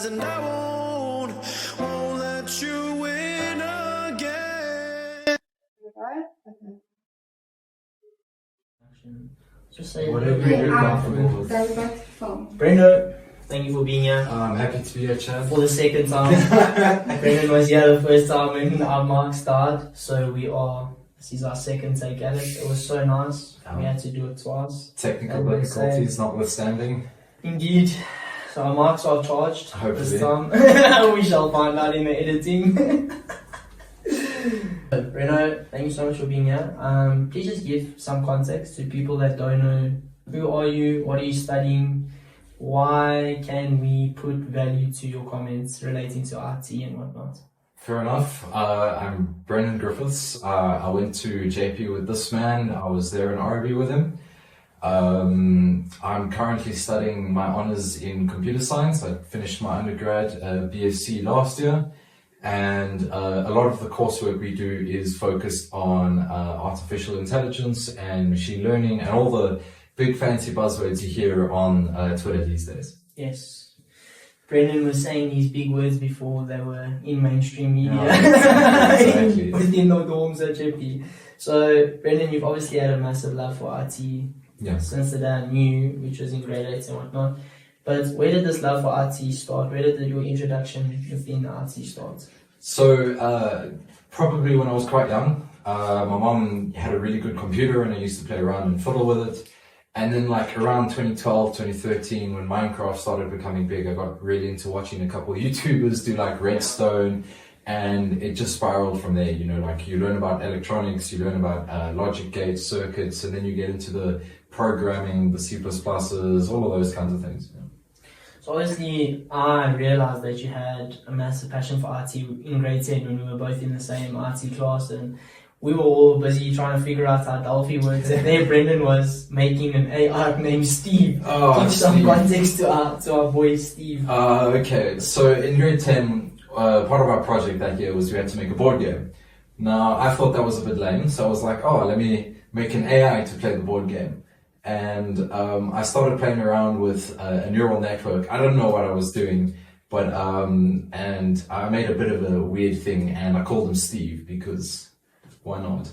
and I won't let you win again. Just say whatever you're comfortable with. Brenda, thank you for being here. I'm happy to be here, Chad. For the second time. Brendan was here the first time when our mark started, so this is our second take at it. It was so nice. We had to do it twice. Technical difficulties notwithstanding. Indeed. So our marks are charged Hopefully. this time. We shall find out in the editing. Reno, thank you so much for being here. Please just give some context to people that don't know. Who are you? What are you studying? Why can we put value to your comments relating to RT and whatnot? Fair enough. I'm Brendan Griffiths. I went to JP with this man. I was there in RB with him. I'm currently studying my honours in computer science. I finished my undergrad BSc last year. And a lot of the coursework we do is focused on artificial intelligence and machine learning and all the big fancy buzzwords you hear on Twitter these days. Yes. Brendan was saying these big words before they were in mainstream media. No, exactly. Within the dorms at JP. So, Brendan, you've obviously had a massive love for RT since the day I knew, which was in grade 8 and whatnot. But where did this love for RT start? Where did your introduction within RT start? So, probably when I was quite young. My mom had a really good computer and I used to play around and fiddle with it. And then like around 2012, 2013, when Minecraft started becoming big, I got really into watching a couple of YouTubers do like Redstone, and it just spiraled from there. You know, like you learn about electronics, you learn about logic gates, circuits, and then you get into the programming, the C++, all of those kinds of things. Yeah. So obviously, I realized that you had a massive passion for RT in grade 10 when we were both in the same RT class, and we were all busy trying to figure out how Delphi works, and there Brendan was making an AI named Steve. Give some context to our boy Steve. Okay, so in grade 10, part of our project that year was we had to make a board game. Now, I thought that was a bit lame, so I was like, let me make an AI to play the board game. And I started playing around with a neural network. I don't know what I was doing, but and I made a bit of a weird thing, and I called him Steve because why not?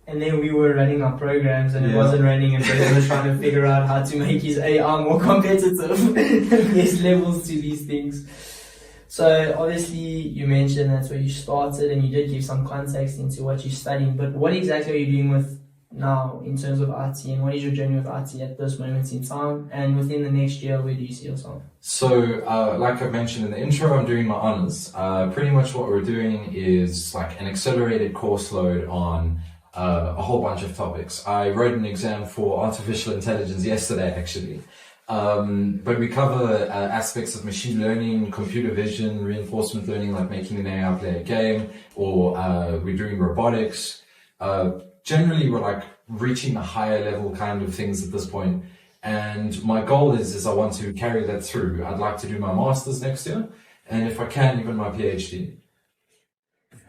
And then we were running our programs and it wasn't running, and Brendan was trying to figure out how to make his AI more competitive. There's levels to these things. So obviously you mentioned that's where you started, and you did give some context into what you're studying, but what exactly are you doing with now in terms of RT, and what is your journey with RT at this moment in time, and within the next year, where do you see yourself? So like I mentioned in the intro, I'm doing my honours. Pretty much what we're doing is like an accelerated course load on a whole bunch of topics. I wrote an exam for artificial intelligence yesterday actually, but we cover aspects of machine learning, computer vision, reinforcement learning, like making an AI play a game, or we're doing robotics. Generally, we're like reaching the higher level kind of things at this point. And my goal is I want to carry that through. I'd like to do my master's next year, and if I can, even my PhD.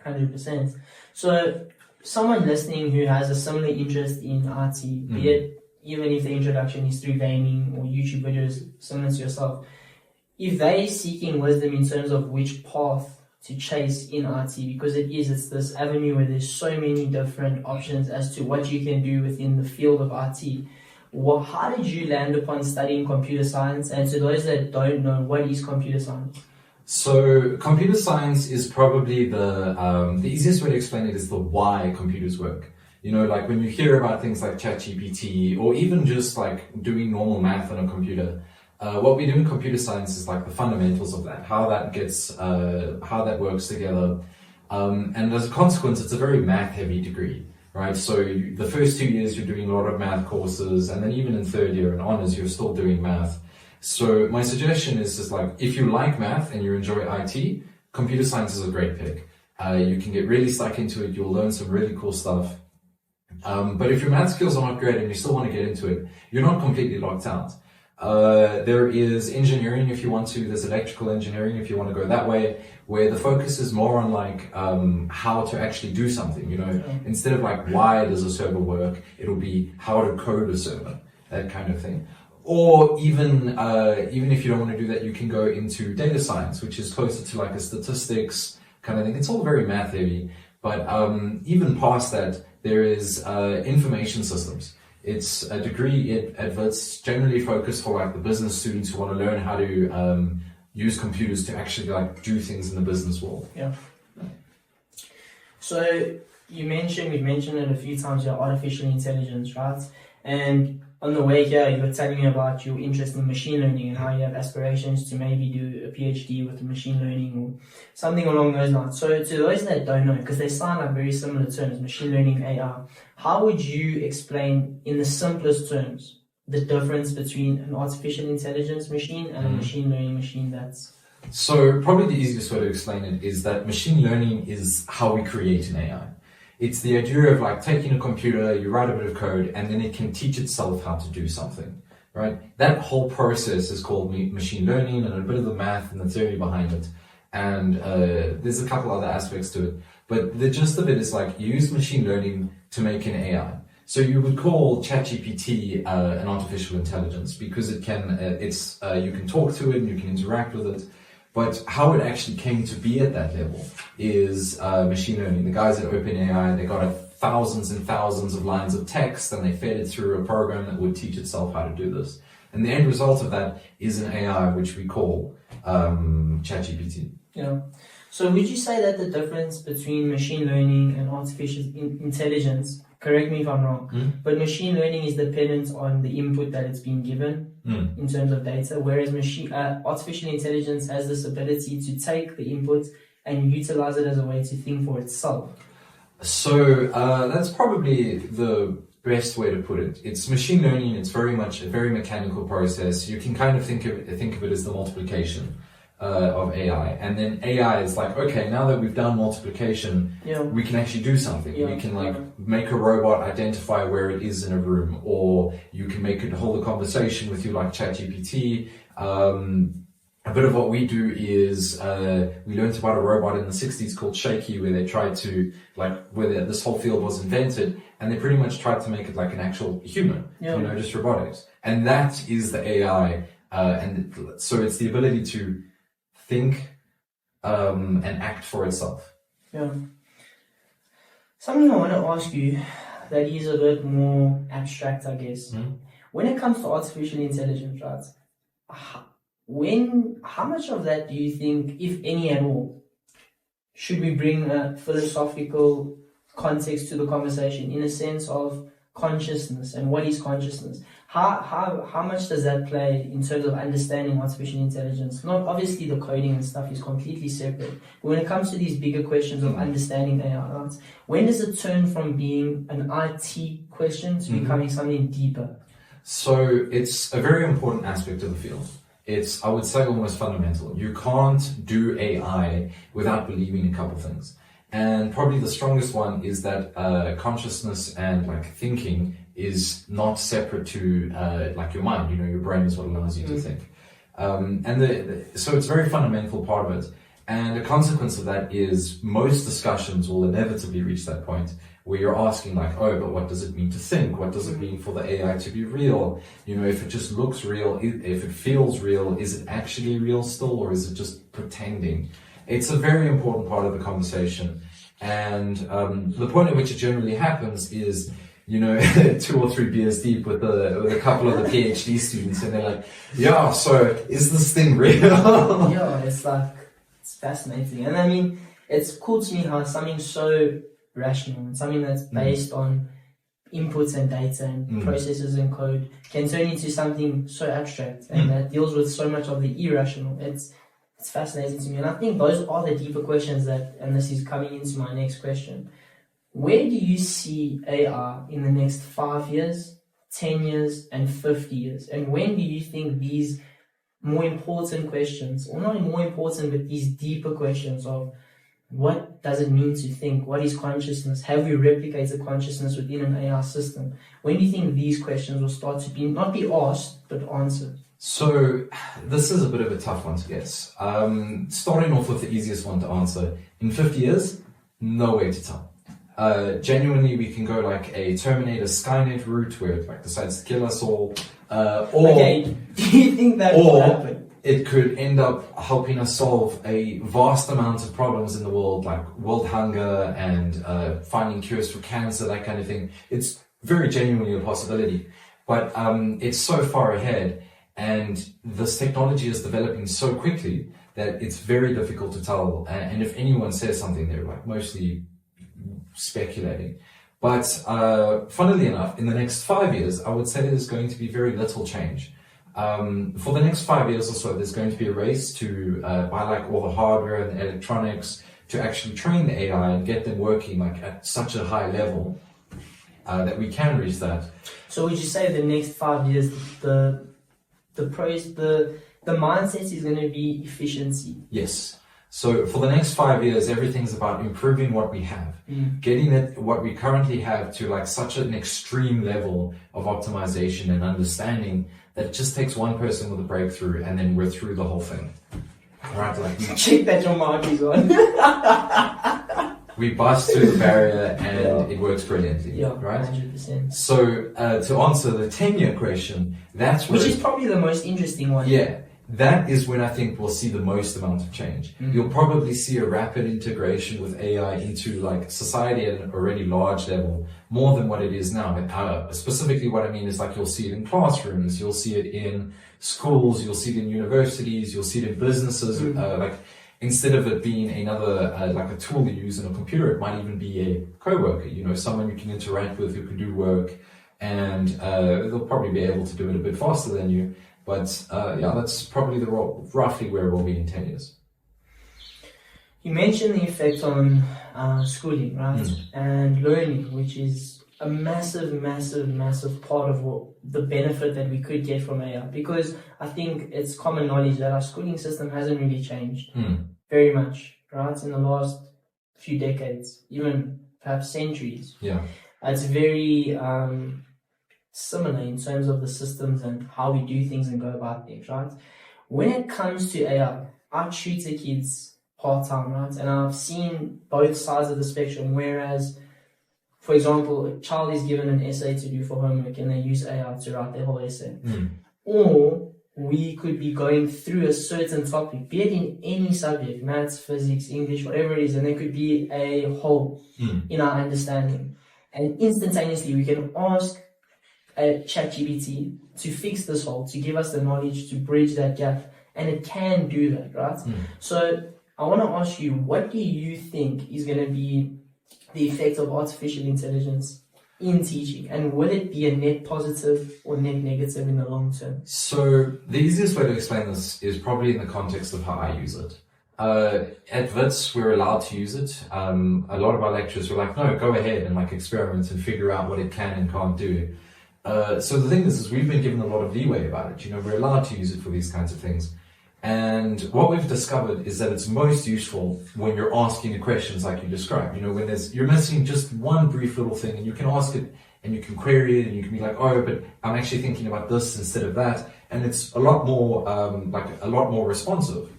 100%. So, someone listening who has a similar interest in RT, be it even if the introduction is through gaming or YouTube videos similar to yourself, if they're seeking wisdom in terms of which path to chase in RT, because it's this avenue where there's so many different options as to what you can do within the field of RT. Well, how did you land upon studying computer science? And to those that don't know, what is computer science? So computer science is probably the easiest way to explain it is the why computers work. You know, like when you hear about things like ChatGPT or even just like doing normal math on a computer, what we do in computer science is like the fundamentals of that, how that works together. And as a consequence, it's a very math heavy degree, right? So the first 2 years you're doing a lot of math courses, and then even in third year in honors, you're still doing math. So my suggestion is like, if you like math and you enjoy IT, computer science is a great pick. You can get really stuck into it. You'll learn some really cool stuff. But if your math skills are not great and you still want to get into it, you're not completely locked out. There is engineering if you want to, there's electrical engineering if you want to go that way, where the focus is more on like how to actually do something, you know, instead of like why does a server work, it'll be how to code a server, that kind of thing. Or even if you don't want to do that, you can go into data science, which is closer to like a statistics kind of thing. It's all very math heavy, but even past that, there is information systems. It's a degree that's generally focused for like the business students who want to learn how to use computers to actually like do things in the business world. Yeah. So we've mentioned it a few times here, artificial intelligence, right? And on the way here, you were telling me about your interest in machine learning and how you have aspirations to maybe do a PhD with machine learning or something along those lines. So to those that don't know, because they sound like very similar terms, machine learning, AI, how would you explain in the simplest terms the difference between an artificial intelligence machine and a machine learning machine that's... So probably the easiest way to explain it is that machine learning is how we create an AI. It's the idea of like taking a computer, you write a bit of code, and then it can teach itself how to do something, right? That whole process is called machine learning, and a bit of the math and the theory behind it. And there's a couple other aspects to it. But the gist of it is like you use machine learning to make an AI. So you would call ChatGPT an artificial intelligence because it can, you can talk to it and you can interact with it. But how it actually came to be at that level is machine learning. The guys at OpenAI, they got thousands and thousands of lines of text and they fed it through a program that would teach itself how to do this. And the end result of that is an AI, which we call ChatGPT. Yeah. So would you say that the difference between machine learning and artificial intelligence, correct me if I'm wrong, but machine learning is dependent on the input that it's been given in terms of data, whereas artificial intelligence has this ability to take the input and utilize it as a way to think for itself? So that's probably the best way to put it. It's machine learning. It's very much a very mechanical process. You can kind of think of it as the multiplication of AI, and then AI is like, okay, now that we've done multiplication, we can actually do something. We can make a robot identify where it is in a room, or you can make it hold a conversation with you like ChatGPT. A bit of what we do is we learned about a robot in the 60s called Shaky, where they tried to where this whole field was invented, and they pretty much tried to make it like an actual human, just robotics. And that is the AI, and so it's the ability to think and act for itself. Yeah. Something I want to ask you that is a bit more abstract, I guess. When it comes to artificial intelligence, right? How much of that do you think, if any at all, should we bring a philosophical context to the conversation in a sense of consciousness and what is consciousness? How much does that play in terms of understanding artificial intelligence? Not obviously the coding and stuff is completely separate, but when it comes to these bigger questions of understanding AI, when does it turn from being an IT question to becoming something deeper? So it's a very important aspect of the field. It's, I would say, almost fundamental. You can't do AI without believing a couple things. And probably the strongest one is that consciousness and thinking is not separate to your mind. Your brain is what allows you to think. So it's a very fundamental part of it. And a consequence of that is most discussions will inevitably reach that point where you're asking but what does it mean to think? What does it mean for the AI to be real? If it just looks real, if it feels real, is it actually real still, or is it just pretending? It's a very important part of the conversation. And the point at which it generally happens is, 2 or 3 beers deep with a couple of the PhD students, and they're like, so is this thing real? It's fascinating. And I mean, it's cool to me how something so rational and something that's based on inputs and data and processes and code can turn into something so abstract and that deals with so much of the irrational. It's fascinating to me. And I think those are the deeper questions and this is coming into my next question. Where do you see AI in the next 5 years, 10 years, and 50 years? And when do you think these more important questions, or not more important, but these deeper questions of what does it mean to think? What is consciousness? Have we replicated consciousness within an AI system? When do you think these questions will start to not be asked, but answered? So this is a bit of a tough one to guess. Starting off with the easiest one to answer. In 50 years, no way to tell. Genuinely, we can go like a Terminator Skynet route where it like decides to kill us all. Or Okay, do you think that will happen? It could end up helping us solve a vast amount of problems in the world, like world hunger and finding cures for cancer, that kind of thing. It's very genuinely a possibility. But it's so far ahead, and this technology is developing so quickly that it's very difficult to tell. And if anyone says something, they're like mostly speculating. But funnily enough, in the next 5 years, I would say there's going to be very little change. For the next 5 years or so, there's going to be a race to buy like all the hardware and the electronics to actually train the AI and get them working like at such a high level that we can reach that. So would you say the next 5 years, the mindset is going to be efficiency? Yes. So for the next 5 years, everything's about improving what we have, getting what we currently have to like such an extreme level of optimization and understanding that it just takes one person with a breakthrough and then we're through the whole thing. Right? Like check that your mark is on. We bust through the barrier and it works brilliantly. Yeah, right? 100%. So to answer the 10-year question, that's where which is probably the most interesting one. Yeah. That is when I think we'll see the most amount of change. You'll probably see a rapid integration with AI into like society at an already large level, more than what it is now. Specifically what I mean is like you'll see it in classrooms, you'll see it in schools, you'll see it in universities, you'll see it in businesses. Like instead of it being another like a tool you use in a computer, it might even be a co-worker, you know, someone you can interact with who can do work, and they'll probably be able to do it a bit faster than you. But yeah, that's probably roughly where we'll be in 10 years. You mentioned the effect on schooling, right? And learning, which is a massive, massive, massive part of the benefit that we could get from AI. Because I think it's common knowledge that our schooling system hasn't really changed very much, right? In the last few decades, even perhaps centuries. Yeah. It's very similar in terms of the systems and how we do things and go about things, right? When it comes to AI, I tutor kids part-time, right? And I've seen both sides of the spectrum, whereas, for example, a child is given an essay to do for homework and they use AI to write their whole essay. Or we could be going through a certain topic, be it in any subject, maths, physics, English, whatever it is, and there could be a hole in our understanding. And instantaneously we can ask a ChatGPT to fix this hole, to give us the knowledge to bridge that gap, and it can do that, right? So I want to ask you, what do you think is going to be the effect of artificial intelligence in teaching, and will it be a net positive or net negative in the long term? So the easiest way to explain this is probably in the context of how I use it. At Wits, we're allowed to use it. A lot of our lecturers were like, no, go ahead and like experiment and figure out what it can and can't do. So the thing is we've been given a lot of leeway about it. You know, we're allowed to use it for these kinds of things. And what we've discovered is that it's most useful when you're asking the questions like you described. You know, when you're missing just one brief little thing and you can ask it and you can query it and you can be like, oh, but I'm actually thinking about this instead of that. And it's a lot more, like a lot more responsive.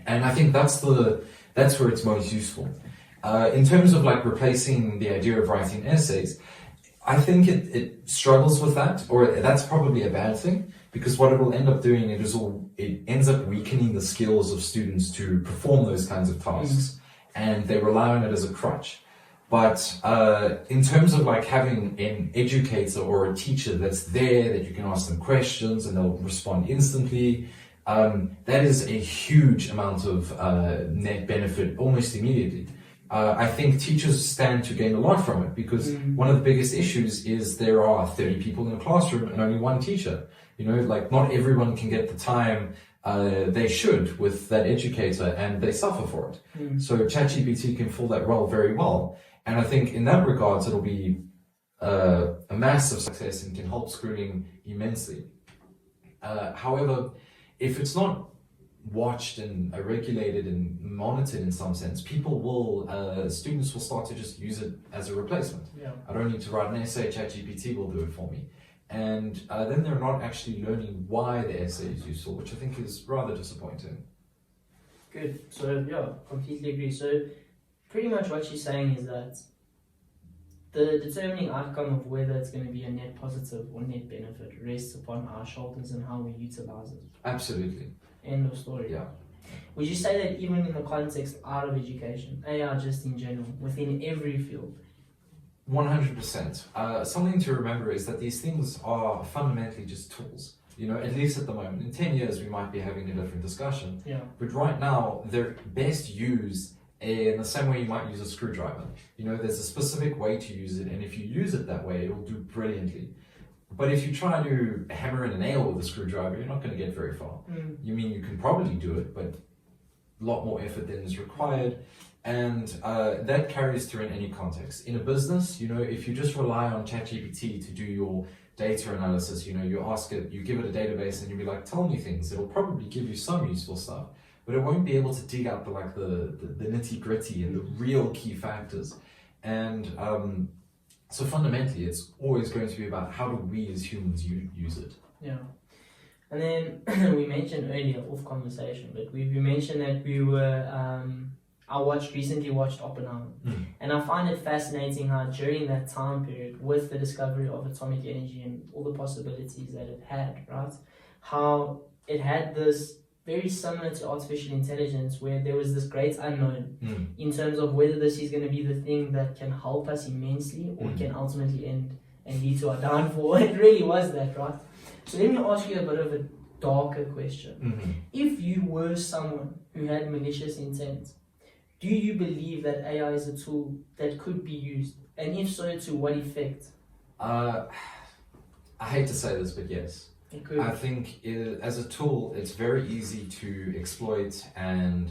And I think that's where it's most useful. In terms of like replacing the idea of writing essays, I think it struggles with that, or that's probably a bad thing, because what it will end up doing, it ends up weakening the skills of students to perform those kinds of tasks, and they rely on it as a crutch. But in terms of like having an educator or a teacher that's there, that you can ask them questions and they'll respond instantly, that is a huge amount of net benefit almost immediately. I think teachers stand to gain a lot from it, because one of the biggest issues is there are 30 people in a classroom and only one teacher. You know, like not everyone can get the time they should with that educator, and they suffer for it. So ChatGPT can fill that role very well. And I think in that regards, it'll be a massive success and can help schooling immensely. However, if it's not watched and regulated and monitored in some sense, students will start to just use it as a replacement. Yeah. I don't need to write an essay, ChatGPT will do it for me. And then they're not actually learning why the essay is useful, which I think is rather disappointing. Good. So yeah, completely agree. So pretty much what you're saying is that the determining outcome of whether it's going to be a net positive or net benefit rests upon our shoulders and how we utilize it. Absolutely. End of story. Yeah. Would you say that even in the context out of education, AI just in general, within every field? 100%. Something to remember is that these things are fundamentally just tools. You know, at least at the moment. In 10 years, we might be having a different discussion. Yeah. But right now, they're best used in the same way you might use a screwdriver. You know, there's a specific way to use it, and if you use it that way, it'll do brilliantly. But if you try to hammer in a nail with a screwdriver, you're not going to get very far. You mean you can probably do it, but a lot more effort than is required. And that carries through in any context. In a business, you know, if you just rely on ChatGPT to do your data analysis, you know, you ask it, you give it a database and you'll be like, tell me things. It'll probably give you some useful stuff, but it won't be able to dig out the nitty gritty and the real key factors. And so fundamentally, it's always going to be about how do we as humans use it. Yeah. And then we mentioned earlier, off conversation, but we mentioned that we were, recently watched Oppenheimer. And I find it fascinating how during that time period, with the discovery of atomic energy and all the possibilities that it had, right? How it had this very similar to artificial intelligence, where there was this great unknown in terms of whether this is going to be the thing that can help us immensely or can ultimately end and lead to our downfall. It really was that, right? So let me ask you a bit of a darker question. If you were someone who had malicious intent, do you believe that AI is a tool that could be used? And if so, to what effect? I hate to say this, but yes. It could. I think as a tool, it's very easy to exploit and...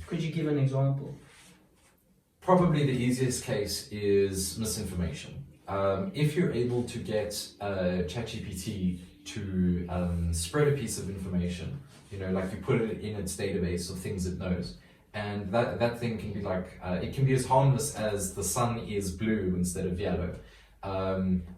Could you give an example? Probably the easiest case is misinformation. If you're able to get ChatGPT to spread a piece of information, you know, like you put it in its database of things it knows, and that thing can be like, it can be as harmless as the sun is blue instead of yellow,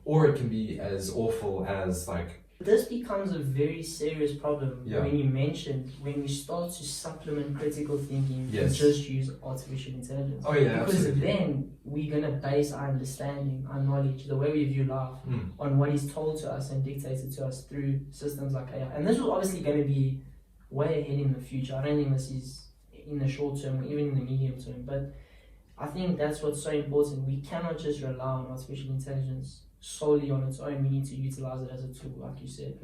or it can be as awful as like... This becomes a very serious problem when you mentioned when we start to supplement critical thinking and just use artificial intelligence. Oh yeah, because absolutely. then we're going to base our understanding, our knowledge, the way we view life on what is told to us and dictated to us through systems like AI. And this is obviously going to be way ahead in the future. I don't think this is in the short term or even in the medium term, but I think that's what's so important. We cannot just rely on artificial intelligence solely on its own. We need to utilize it as a tool, like you said.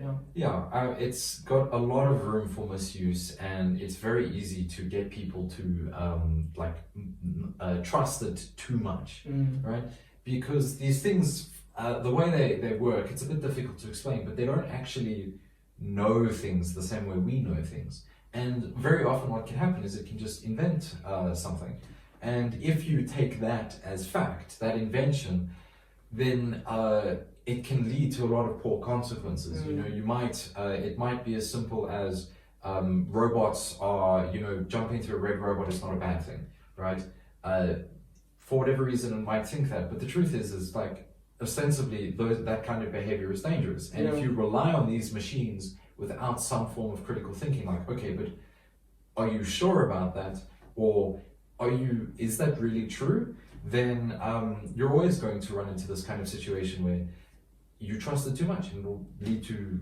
It's got a lot of room for misuse, and it's very easy to get people to trust it too much, right? Because these things, the way they work, it's a bit difficult to explain, but they don't actually know things the same way we know things. And very often what can happen is it can just invent something. And if you take that as fact, that invention, then it can lead to a lot of poor consequences. You know, you might, it might be as simple as robots are, you know, jumping to a red robot is not a bad thing, right? For whatever reason, it might think that, but the truth is like, ostensibly, that kind of behavior is dangerous. And if you rely on these machines without some form of critical thinking, like, okay, but are you sure about that? Or is that really true? Then you're always going to run into this kind of situation where you trust it too much and it will lead to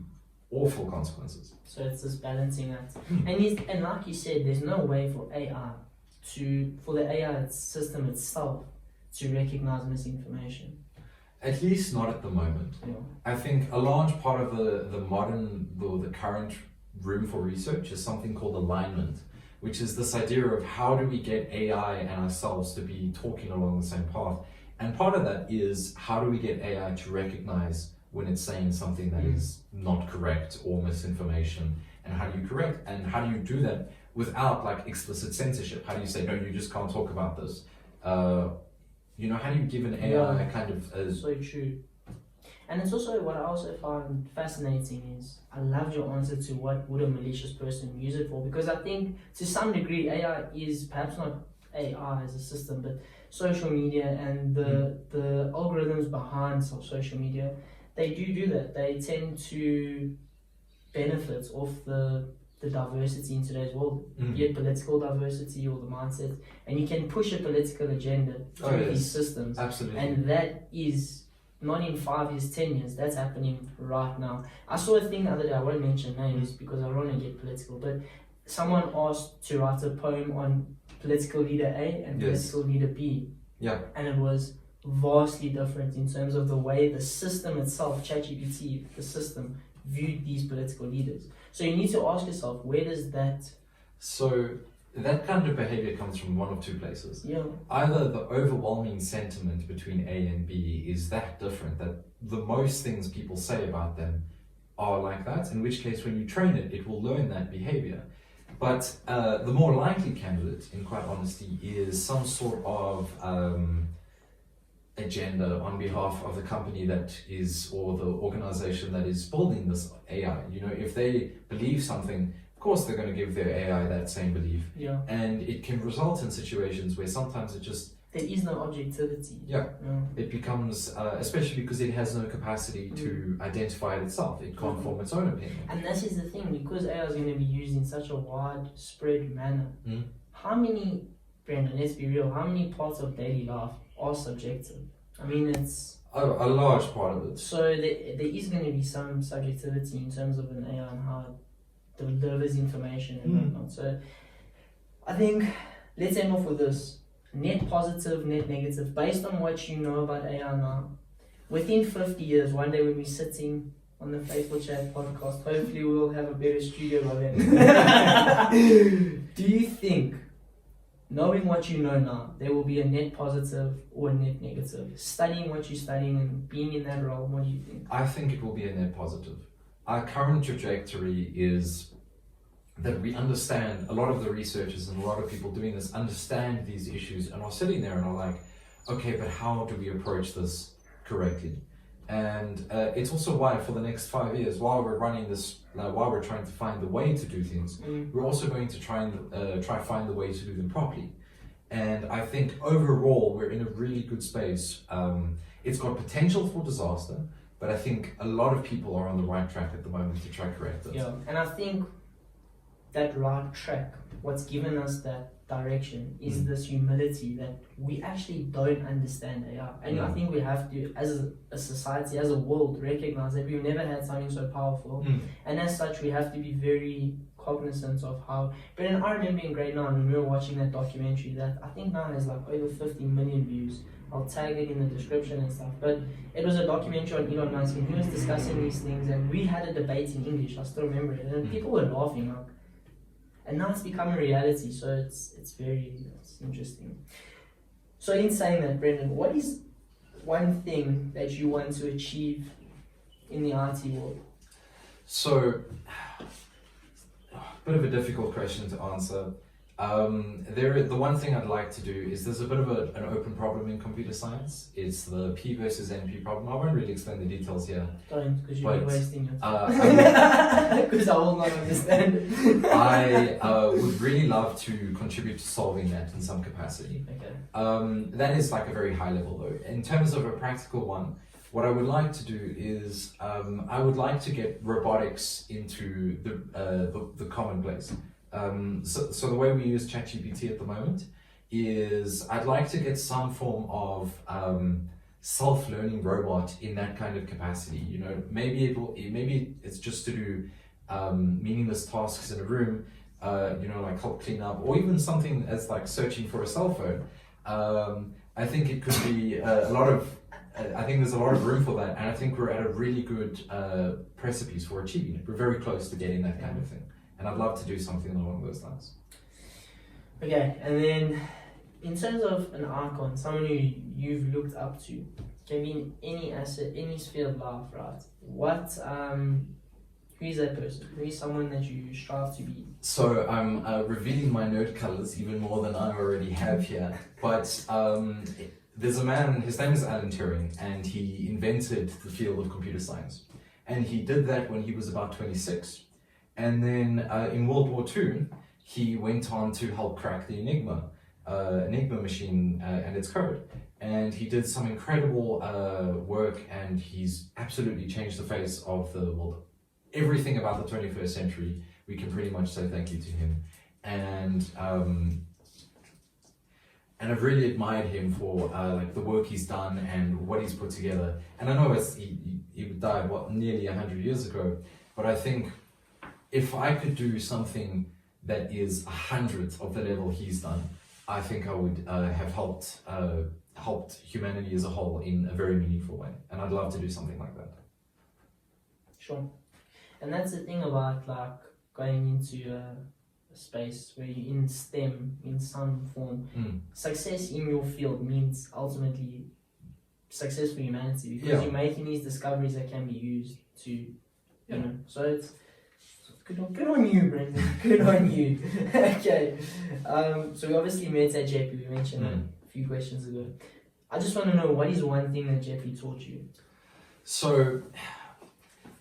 awful consequences. So it's this balancing act. And like you said, there's no way for the AI system itself to recognize misinformation. At least not at the moment. I think a large part of the current room for research is something called alignment, which is this idea of how do we get AI and ourselves to be talking along the same path. And part of that is how do we get AI to recognize when it's saying something that is not correct or misinformation, and how do you correct, and how do you do that without like explicit censorship? How do you say, no, you just can't talk about this? You know, how do you give an AI kind of... So true. And it's also, what I also find fascinating is, I loved your answer to what would a malicious person use it for, because I think to some degree AI is perhaps not AI as a system, but social media and the algorithms behind social media, they do that. They tend to benefit off the the diversity in today's world, be it political diversity or the mindset, and you can push a political agenda through these systems. Absolutely. And that is not in 5 years, 10 years, that's happening right now. I saw a thing the other day, I won't mention names because I don't want to get political, but someone asked to write a poem on political leader A and political leader B. Yeah. And it was vastly different in terms of the way the system itself, ChatGPT, the system, viewed these political leaders. So you need to ask yourself, where does that... So that kind of behavior comes from one of two places. Yeah. Either the overwhelming sentiment between A and B is that different, that the most things people say about them are like that, in which case when you train it, it will learn that behavior. But the more likely candidate, in quite honesty, is some sort of agenda on behalf of the company that is, or the organization that is building this AI. You know, if they believe something, of course they're going to give their AI that same belief. Yeah. And it can result in situations where sometimes it just... There is no objectivity. Yeah. It becomes, especially because it has no capacity to identify it itself. It can't form its own opinion. And that is the thing, because AI is going to be used in such a widespread manner. How many, Brendan, let's be real, how many parts of daily life are subjective? I mean, it's... A large part of it. So there is going to be some subjectivity in terms of an AI and how it delivers information and whatnot. So I think, let's end off with this. Net positive, net negative, based on what you know about AI now. Within 50 years, one day when we're sitting on the Faithful Chat podcast, hopefully we'll have a better studio by then. Do you think, knowing what you know now, there will be a net positive or a net negative? Studying what you're studying and being in that role, what do you think? I think it will be a net positive. Our current trajectory is that we understand, a lot of the researchers and a lot of people doing this understand these issues and are sitting there and are like, okay, but how do we approach this correctly? And it's also why for the next 5 years, while we're running this, while we're trying to find the way to do things, we're also going to try find the way to do them properly. And I think overall, we're in a really good space. It's got potential for disaster, but I think a lot of people are on the right track at the moment to try correct it. Yeah, and I think that right track, what's given us that direction is this humility that we actually don't understand AI. And I think we have to, as a society, as a world, recognize that we've never had something so powerful. And as such, we have to be very cognizant of how... But then I remember in grade 9 when we were watching that documentary that I think now has like over 50 million views. I'll tag it in the description and stuff. But it was a documentary on Elon Musk and he was discussing these things and we had a debate in English. I still remember it. And people were laughing like... And now it's become a reality, so it's interesting. So in saying that, Brendan, what is one thing that you want to achieve in the IT world? So, a bit of a difficult question to answer. The one thing I'd like to do is there's a bit of an open problem in computer science. It's the P versus NP problem. I won't really explain the details here. Don't, because you'll be wasting your time. Because I will not understand it. I would really love to contribute to solving that in some capacity. Okay. That is like a very high level though. In terms of a practical one, what I would like to do is I would like to get robotics into the commonplace. So the way we use ChatGPT at the moment is I'd like to get some form of self-learning robot in that kind of capacity. You know, maybe it's just to do meaningless tasks in a room, you know, like help clean up, or even something as like searching for a cell phone. I think it could be I think there's a lot of room for that, and I think we're at a really good precipice for achieving it. We're very close to getting that kind of thing. And I'd love to do something along those lines. Okay, and then in terms of an icon, someone who you've looked up to, can be in any asset, any sphere of life, right? Who is that person? Who is someone that you strive to be? So I'm revealing my nerd colors even more than I already have here. But there's a man, his name is Alan Turing, and he invented the field of computer science. And he did that when he was about 26. And then in World War II, he went on to help crack the Enigma machine and its code. And he did some incredible work, and he's absolutely changed the face of the world. Everything about the 21st century we can pretty much say thank you to him. And I've really admired him for like the work he's done and what he's put together. And I know he died nearly 100 years ago, but I think if I could do something that is 100th of the level he's done, I think I would have helped humanity as a whole in a very meaningful way. And I'd love to do something like that. Sure. And that's the thing about like going into a space where you're in STEM in some form. Success in your field means ultimately success for humanity, because you're making these discoveries that can be used to, you know. So it's good on you, Brendan. Good on you. Okay. So we obviously met at JP. We mentioned that a few questions ago. I just want to know, what is one thing that JP taught you? So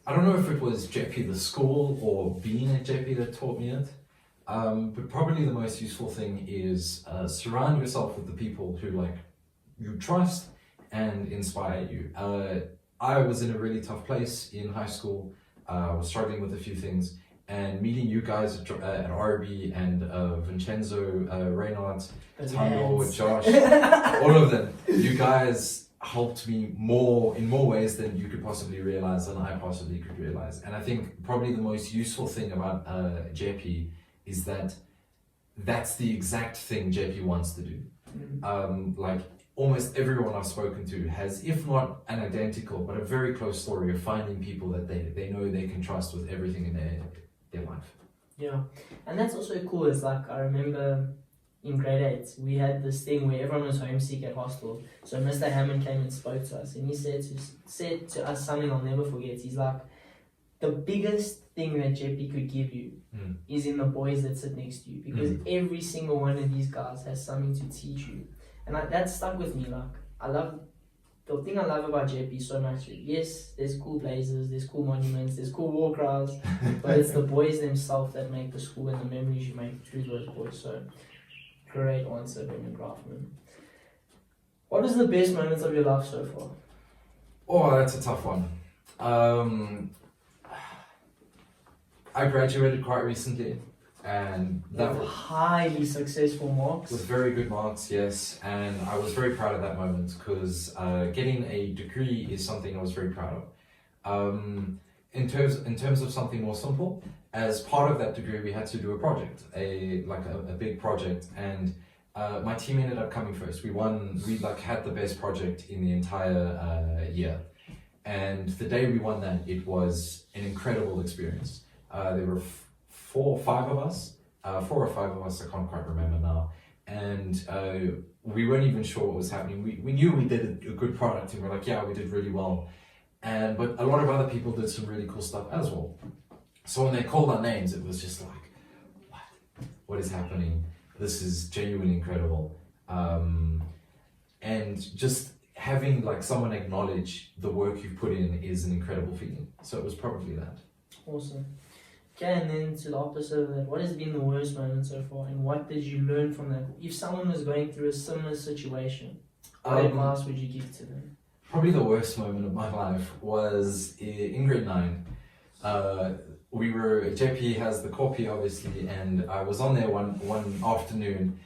I don't know if it was JP the school or being at JP that taught me it. But probably the most useful thing is surround yourself with the people who like you trust and inspire you. I was in a really tough place in high school. I was struggling with a few things, and meeting you guys at RB and Vincenzo, Reynard, Tando, Josh, all of them, you guys helped me in more ways than you could possibly realize, than I possibly could realize. And I think probably the most useful thing about JP is that that's the exact thing JP wants to do. Like almost everyone I've spoken to has, if not an identical, but a very close story of finding people that they know they can trust with everything in their life. Yeah. And that's also cool. It's like, I remember in grade 8, we had this thing where everyone was homesick at hostel. So Mr. Hammond came and spoke to us, and he said to us something I'll never forget. He's like, the biggest thing that JP could give you is in the boys that sit next to you, because every single one of these guys has something to teach you. And that stuck with me. Like, the thing I love about JP so much, yes, there's cool places, there's cool monuments, there's cool war crowds, but it's the boys themselves that make the school and the memories you make through those boys. So, great answer, Brendan Grafman. What is the best moments of your life so far? Oh, that's a tough one. I graduated quite recently, and that was highly successful marks. With very good marks, yes, and I was very proud of that moment, because getting a degree is something I was very proud of. In terms of something more simple, as part of that degree, we had to do a project, a big project, and my team ended up coming first. We had the best project in the entire year, and the day we won that, it was an incredible experience. There were 4 or 5 of us, I can't quite remember now, and we weren't even sure what was happening. We knew we did a good product, and we're like, yeah, we did really well, but a lot of other people did some really cool stuff as well. So when they called our names, it was just like, what is happening? This is genuinely incredible. And just having like someone acknowledge the work you've put in is an incredible feeling. So it was probably that. Awesome. Okay, and then to the opposite of that, what has been the worst moment so far, and what did you learn from that? If someone was going through a similar situation, what advice would you give to them? Probably the worst moment of my life was in grade 9. JP has the copy obviously, and I was on there one afternoon,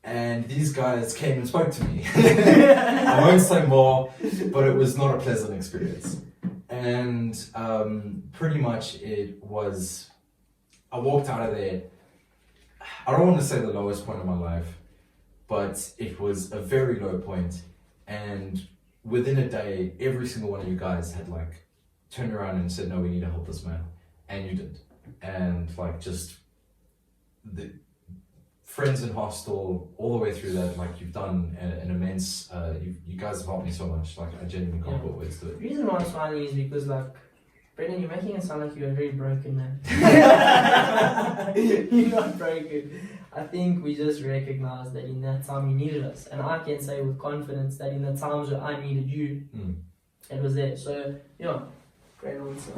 and these guys came and spoke to me. I won't say more, but it was not a pleasant experience. And pretty much I walked out of there, I don't want to say the lowest point of my life, but it was a very low point, and within a day, every single one of you guys had like turned around and said, no, we need to help this man. And you did. And like just the friends in hostel, all the way through that, like you've done an immense, you guys have helped me so much, like I genuinely can't put words to it. The reason why I'm smiling is because like, Brendan, you're making it sound like you're a very broken man. You're not broken. I think we just recognize that in that time you needed us. And I can say with confidence that in the times where I needed you, it was there. So, yeah, great answer.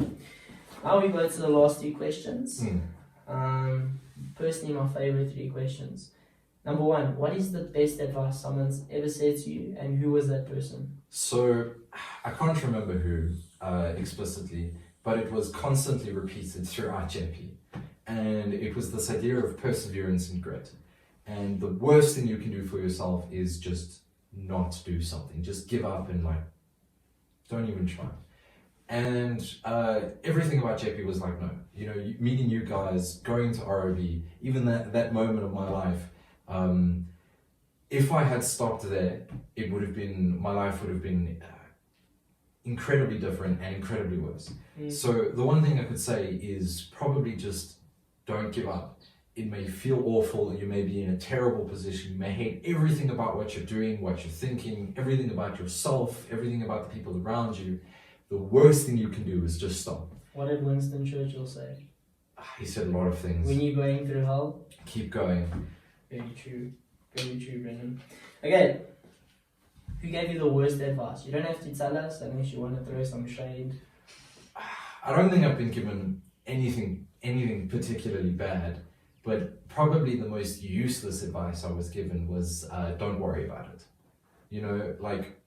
Now we go to the last 2 questions. Personally, my favorite 3 questions. Number 1, what is the best advice someone's ever said to you, and who was that person? So, I can't remember who explicitly, but it was constantly repeated throughout JP. and it was this idea of perseverance and grit. And the worst thing you can do for yourself is just not do something. Just give up and like, don't even try. And everything about JP was like, no, you know, meeting you guys, going to ROB, even that moment of my life, if I had stopped there, my life would have been incredibly different and incredibly worse. So the one thing I could say is probably just don't give up. It may feel awful, you may be in a terrible position, you may hate everything about what you're doing, what you're thinking, everything about yourself, everything about the people around you. The worst thing you can do is just stop. What did Winston Churchill say? He said a lot of things. When you're going through hell? Keep going. Very true, Brendan. Okay, who gave you the worst advice? You don't have to tell us unless you want to throw some shade. I don't think I've been given anything particularly bad, but probably the most useless advice I was given was don't worry about it. You know, like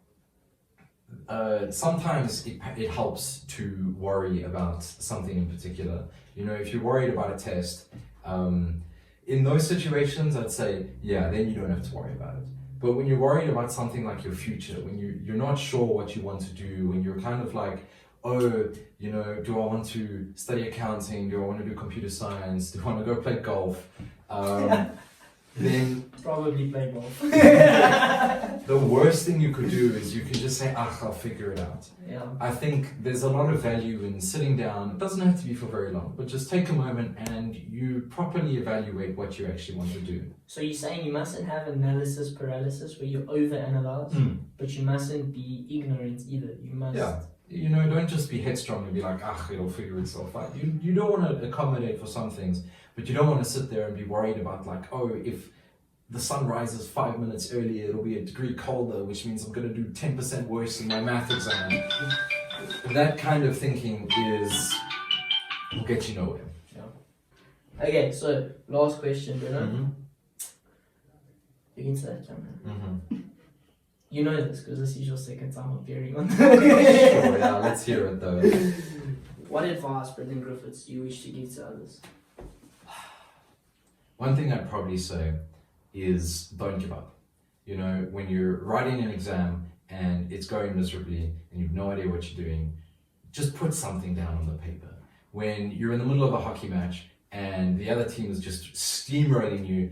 sometimes it helps to worry about something in particular. You know, if you're worried about a test, in those situations I'd say, yeah, then you don't have to worry about it. But when you're worried about something like your future, when you're not sure what you want to do, when you're kind of like, oh, you know, do I want to study accounting? Do I want to do computer science? Do I want to go play golf? Then probably play golf. The worst thing you could do is you can just say, I'll figure it out. Yeah. I think there's a lot of value in sitting down. It doesn't have to be for very long, but just take a moment and you properly evaluate what you actually want to do. So you're saying you mustn't have analysis paralysis where you overanalyze, but you mustn't be ignorant either. You must. Yeah. You know, don't just be headstrong and be like, it'll figure itself out. You don't want to accommodate for some things, but you don't want to sit there and be worried about like, oh, if the sun rises 5 minutes earlier, it'll be a degree colder, which means I'm going to do 10% worse in my math exam. That kind of thinking will get you nowhere. Yeah. Okay, so last question, Bruno. You can say that, camera. You know this because this is your second time appearing on Sure, yeah, let's hear it though. What advice, Brendan Griffiths, do you wish to give to others? One thing I'd probably say is don't give up. You know, when you're writing an exam and it's going miserably and you've no idea what you're doing, just put something down on the paper. When you're in the middle of a hockey match and the other team is just steamrolling you,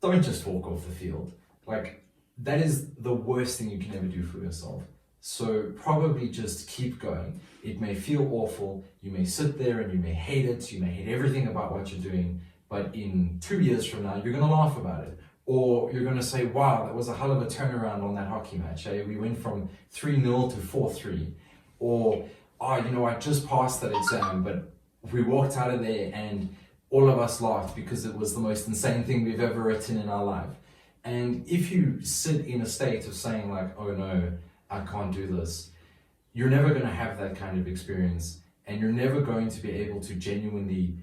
don't just walk off the field. Like, that is the worst thing you can ever do for yourself. So probably just keep going. It may feel awful, you may sit there and you may hate it, you may hate everything about what you're doing, but in 2 years from now, you're going to laugh about it. Or you're going to say, wow, that was a hell of a turnaround on that hockey match. Eh? We went from 3-0 to 4-3. Or, I just passed that exam, but we walked out of there and all of us laughed because it was the most insane thing we've ever written in our life. And if you sit in a state of saying like, oh no, I can't do this, you're never going to have that kind of experience, and you're never going to be able to genuinely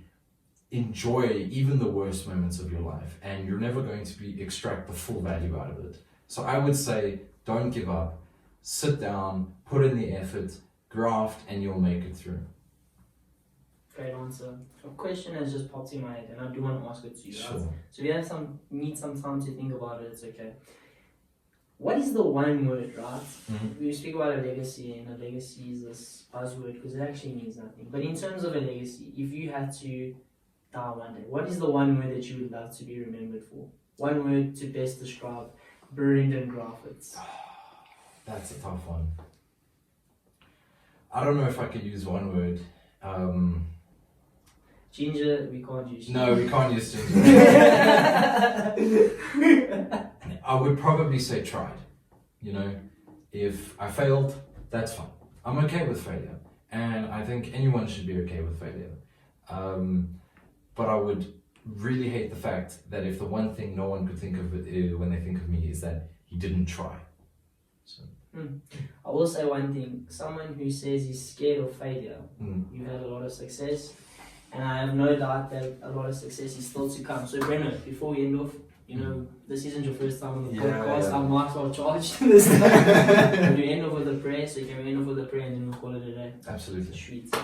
enjoy even the worst moments of your life, and you're never going to extract the full value out of it. So I would say, don't give up, sit down, put in the effort, graft, and you'll make it through. Great answer. A question has just popped in my head and I do want to ask it to you. Sure. Right? So if you need some time to think about it, it's okay. What is the one word, right? We speak about a legacy, and a legacy is this buzzword because it actually means nothing. But in terms of a legacy, if you had to die one day, what is the one word that you would love to be remembered for? One word to best describe Brendan Griffiths. That's a tough one. I don't know if I could use one word. Ginger, we can't use ginger. No, we can't use ginger. I would probably say tried. You know, if I failed, that's fine. I'm okay with failure. And I think anyone should be okay with failure. But I would really hate the fact that if the one thing no one could think of when they think of me is that he didn't try. So. I will say one thing. Someone who says he's scared of failure, you've had a lot of success. And I have no doubt that a lot of success is still to come. So Brennan, before we end off, this isn't your first time on the podcast. I might well charge this time. When you end off with a prayer, so you can end off with a prayer and then we'll call it a day. Absolutely. Sweet.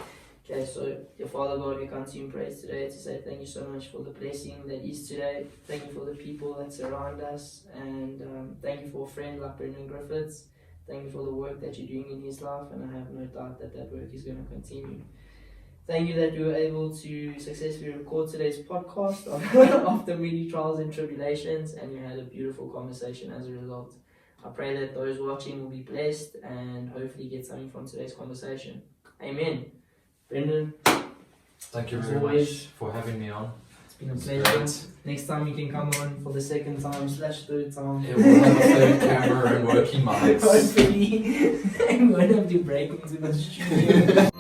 Okay, so your Father God, we come to you in praise today to say thank you so much for the blessing that is today. Thank you for the people that surround us, and thank you for a friend like Brendan Griffiths. Thank you for the work that you're doing in his life, and I have no doubt that that work is going to continue. Thank you that we were able to successfully record today's podcast after many trials and tribulations, and you had a beautiful conversation as a result. I pray that those watching will be blessed and hopefully get something from today's conversation. Amen. Brendan, Thank you as very always, much for having me on. it's been a It's pleasure. great. Next time you can come on for the second time / third time. Yeah, we'll have a third camera and working mics. Hopefully, we won't have to break into the studio.